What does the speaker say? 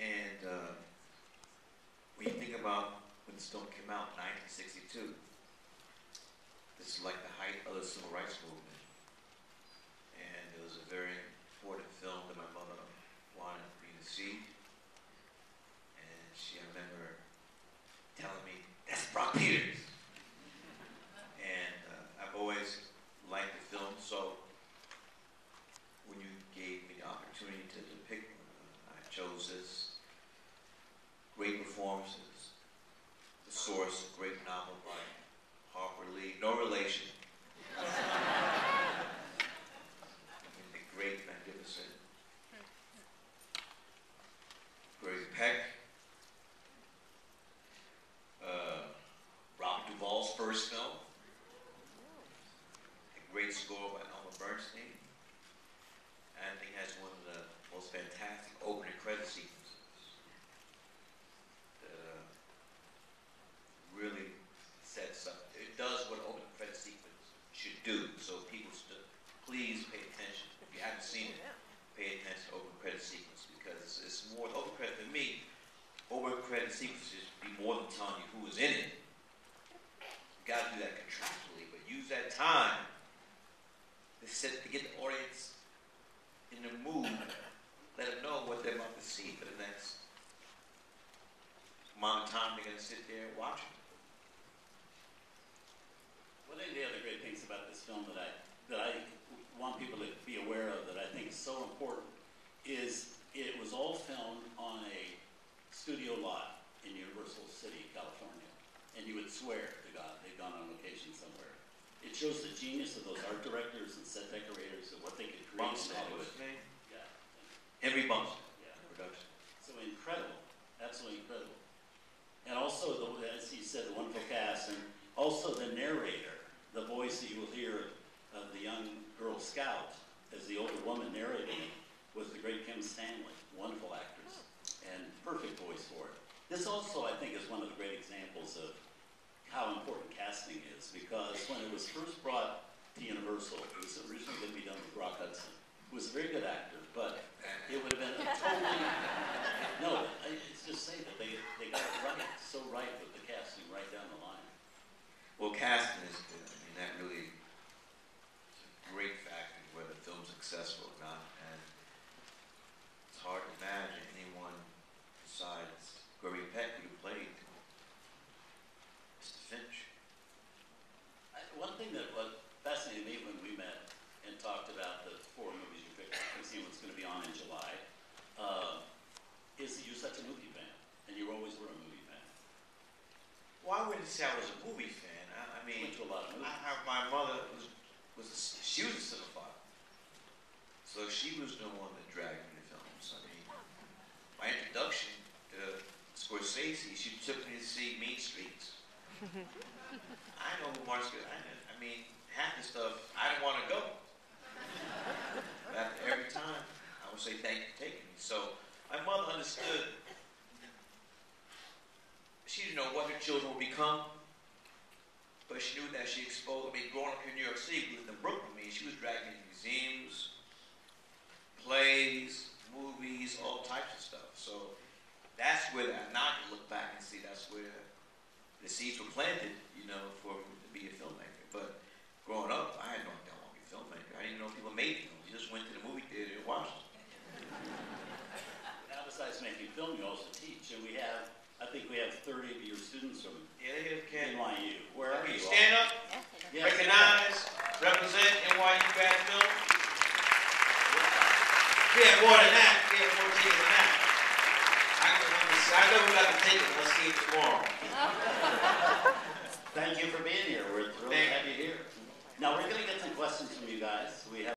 And when you think about when this film came out in 1962, this is like the height of the civil rights movement. And it was a very important film that my mother wanted me to see. And I remember telling me, that's Brock Peters. And I've always liked the film, so when you gave me the opportunity to depict one, I chose this. Great performances, The Source, a great novel by Harper Lee, no relation. And the great, magnificent Gregory Peck. Robert Duvall's first film. A great score by Elmer Bernstein. And I think it has one of the most fantastic opening credit sequences. Really sets up, it does what opening credit sequence should do. So people should please pay attention. If you haven't seen it, pay attention to opening credit sequence, because it's more, opening credit for me, opening credit sequence should be more than telling you who is in it. You gotta do that contractually, but use that time to get the audience in the mood, let them know what they're about to see for the next amount of time they're gonna sit there and watch it. One of the other great things about this film that I want people to be aware of, that I think is so important, is it was all filmed on a studio lot in Universal City, California. And you would swear to God they'd gone on location somewhere. It shows the genius of those art directors and set decorators and what they could create in Hollywood. Yeah. Henry Bumstead. Yeah. Production. So incredible. Absolutely incredible. And also, as he said, the wonderful cast, and also the narrator, the voice that you will hear of the young Girl Scout as the older woman narrating was the great Kim Stanley, wonderful actress, and perfect voice for it. This also, I think, is one of the great examples of how important casting is, because when it was first brought to Universal, it was originally going to be done with Rock Hudson, who was a very good actor, but it would have been a totally, no, it's just say that they got it right, so right with the casting right down the line. Well, casting is, I mean, that really is a great factor whether the film's successful or not, and it's hard to imagine anyone besides Gregory Peck who played Mr. Finch. One thing that fascinated me when we met and talked about the 4 movies you picked, and seeing what's going to be on in July, is that you're such a movie fan, and you always were a movie fan. Well, I wouldn't say I was a movie fan. I mean, went to a lot of movies. My mother she was a cinephile, so she was the one that dragged me to films. I mean, my introduction to Scorsese, she took me to see Mean Streets. I know who Martin Scorsese. I mean, half the stuff I didn't want to go. But every time I would say thank you for taking me. So my mother understood. She didn't know what her children would become, but she knew that she exposed. I mean, growing up here in New York City, we lived in Brooklyn. I mean, she was dragging me to museums, plays, movies, all types of stuff. So that's where now I can look back and see that's where the seeds were planted, you know, for me to be a filmmaker. But growing up, I had no idea I wanted to be a filmmaker. I didn't even know people made films. You just went to the movie theater and watched it. Now, besides making film, you also teach, and I think we have 30 of your students from NYU. Where are you? Stand up, yes. Recognize, represent NYU grad film. Yeah, more than that. Yeah, more tickets than that. I know we got the tickets. Let's see it tomorrow. Thank you for being here. We're thrilled to have you here. Now, we're going to get some questions from you guys. We have